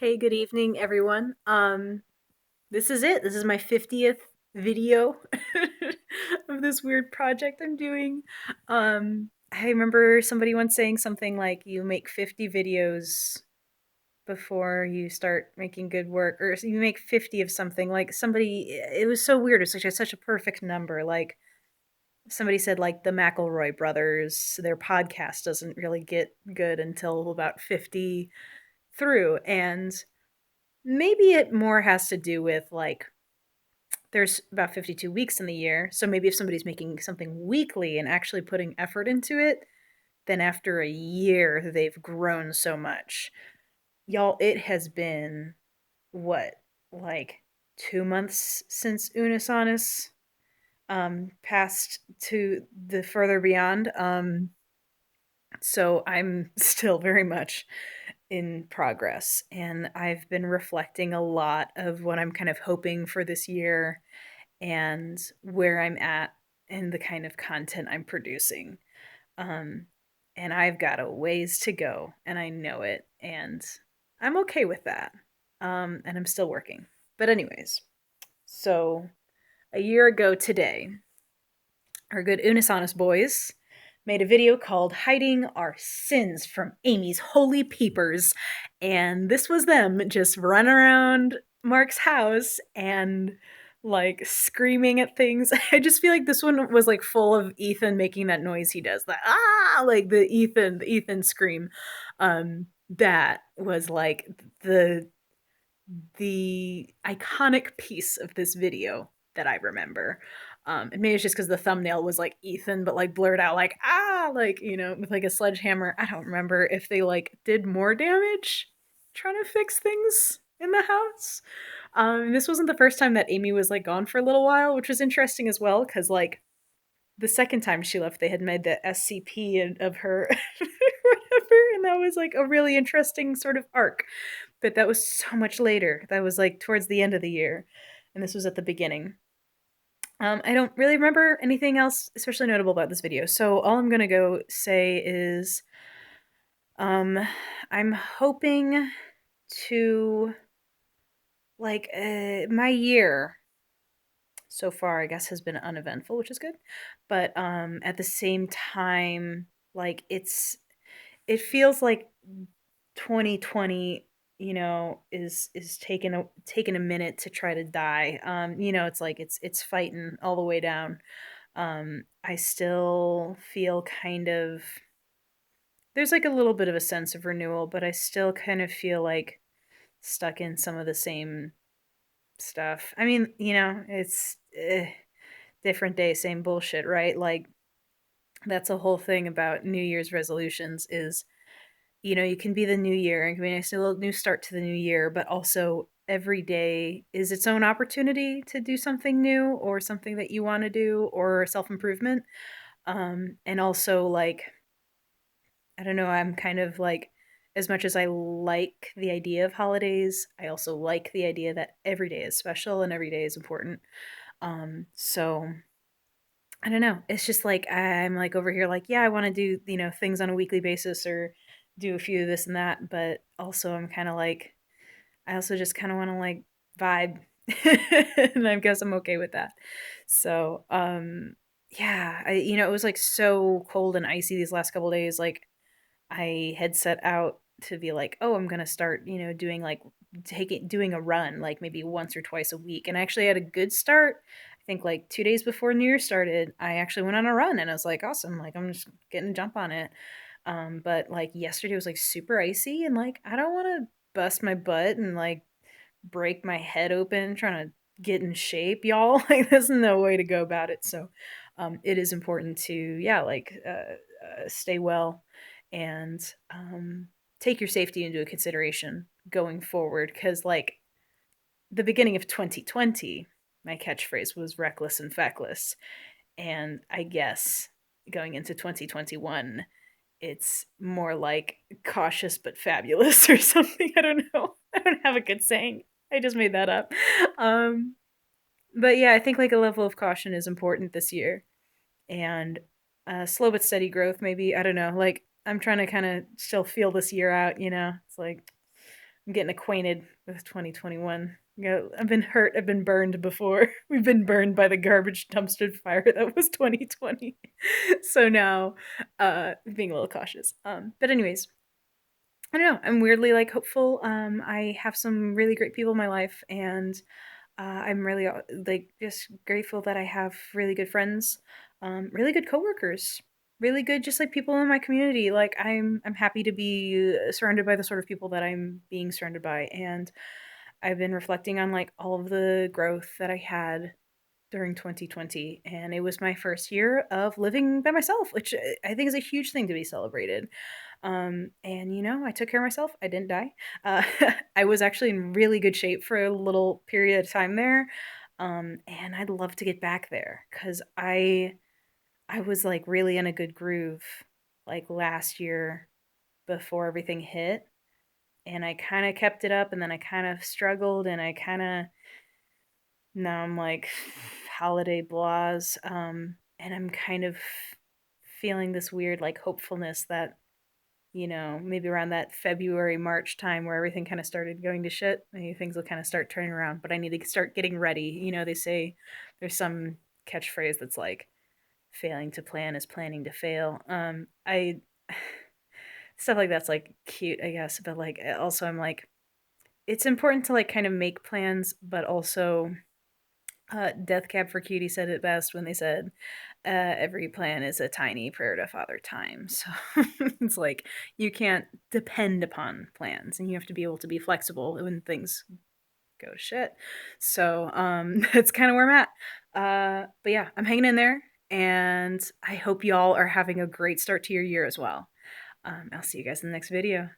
Hey, good evening, everyone. This is it. This is my 50th video of this weird project I'm doing. I remember somebody once saying something like you make 50 videos before you start making good work, or you make 50 of something. Like somebody, it was so weird. It's such a perfect number. Like somebody said, like the McElroy brothers, their podcast doesn't really get good until about 50 through, and maybe it more has to do with like there's about 52 weeks in the year. So maybe if somebody's making something weekly and actually putting effort into it, then after a year they've grown so much. Y'all, it has been what, like 2 months since Unisonis passed to the further beyond. So I'm still very much in progress, and I've been reflecting a lot of what I'm kind of hoping for this year and where I'm at and the kind of content I'm producing. Um, and I've got a ways to go, and I know it, and I'm okay with that. And I'm still working. But, anyways, so a year ago today, our good Unisonis boys made a video called Hiding Our Sins from Amy's Holy Peepers. And this was them just running around Mark's house and like screaming at things. I just feel like this one was like full of Ethan making that noise he does, that like the Ethan scream. That was like the iconic piece of this video that I remember. And maybe it's just because the thumbnail was like Ethan, but like blurred out, like like with like a sledgehammer. I don't remember if they like did more damage trying to fix things in the house. This wasn't the first time that Amy was like gone for a little while, which was interesting as well, because like the second time she left, they had made the SCP of her, whatever, and that was like a really interesting sort of arc. But that was so much later. That was like towards the end of the year, and this was at the beginning. I don't really remember anything else especially notable about this video, so all I'm gonna go say is, um, I'm hoping to my year so far, I guess, has been uneventful, which is good. But at the same time, like it feels like 2020, is taking a minute to try to die. It's like it's fighting all the way down. I still feel kind of there's like a little bit of a sense of renewal, but I still kind of feel like stuck in some of the same stuff. I mean, it's different day, same bullshit, right? Like that's a whole thing about New Year's resolutions is, you can be the new year and can be a nice little new start to the new year, but also every day is its own opportunity to do something new or something that you want to do or self improvement. And also, like, I don't know, I'm kind of like, as much as I like the idea of holidays, I also like the idea that every day is special and every day is important. So I don't know. It's just like I'm like over here like, yeah, I want to do, things on a weekly basis or do a few of this and that, but also I'm kind of like I also just kind of want to like vibe. And I guess I'm okay with that. So, yeah, it was like so cold and icy these last couple days. Like I had set out to be like, oh, I'm gonna start, doing a run like maybe once or twice a week. And I actually had a good start. I think like 2 days before New Year started, I actually went on a run and I was like, awesome, like I'm just getting a jump on it. But like yesterday was like super icy and like I don't want to bust my butt and like break my head open trying to get in shape, y'all. Like there's no way to go about it. So it is important to, yeah, stay well and take your safety into consideration going forward. Because like the beginning of 2020, my catchphrase was reckless and feckless. And I guess going into 2021, it's more like cautious but fabulous or something. I don't know. I don't have a good saying. I just made that up. Um, but yeah, I think like a level of caution is important this year, and slow but steady growth. Maybe I don't know. Like I'm trying to kind of still feel this year out. It's like I'm getting acquainted with 2021. I've been hurt. I've been burned before. We've been burned by the garbage dumpster fire that was 2020. So now, being a little cautious. But anyways, I don't know. I'm weirdly like hopeful. I have some really great people in my life, and I'm really like just grateful that I have really good friends, really good coworkers, really good just like people in my community. Like I'm happy to be surrounded by the sort of people that I'm being surrounded by, and I've been reflecting on like all of the growth that I had during 2020, and it was my first year of living by myself, which I think is a huge thing to be celebrated. And I took care of myself. I didn't die. Uh, I was actually in really good shape for a little period of time there. And I'd love to get back there because I was like really in a good groove like last year before everything hit. And I kind of kept it up, and then I kind of struggled, and I kind of now I'm like holiday blahs. And I'm kind of feeling this weird like hopefulness that maybe around that February, March time where everything kind of started going to shit, maybe things will kind of start turning around. But I need to start getting ready. They say there's some catchphrase that's like, failing to plan is planning to fail. I stuff like that's like cute, I guess. But like, also, I'm like, it's important to like kind of make plans, but also Death Cab for Cutie said it best when they said, every plan is a tiny prayer to Father Time. So it's like you can't depend upon plans, and you have to be able to be flexible when things go to shit. So that's kind of where I'm at. But yeah, I'm hanging in there, and I hope y'all are having a great start to your year as well. I'll see you guys in the next video.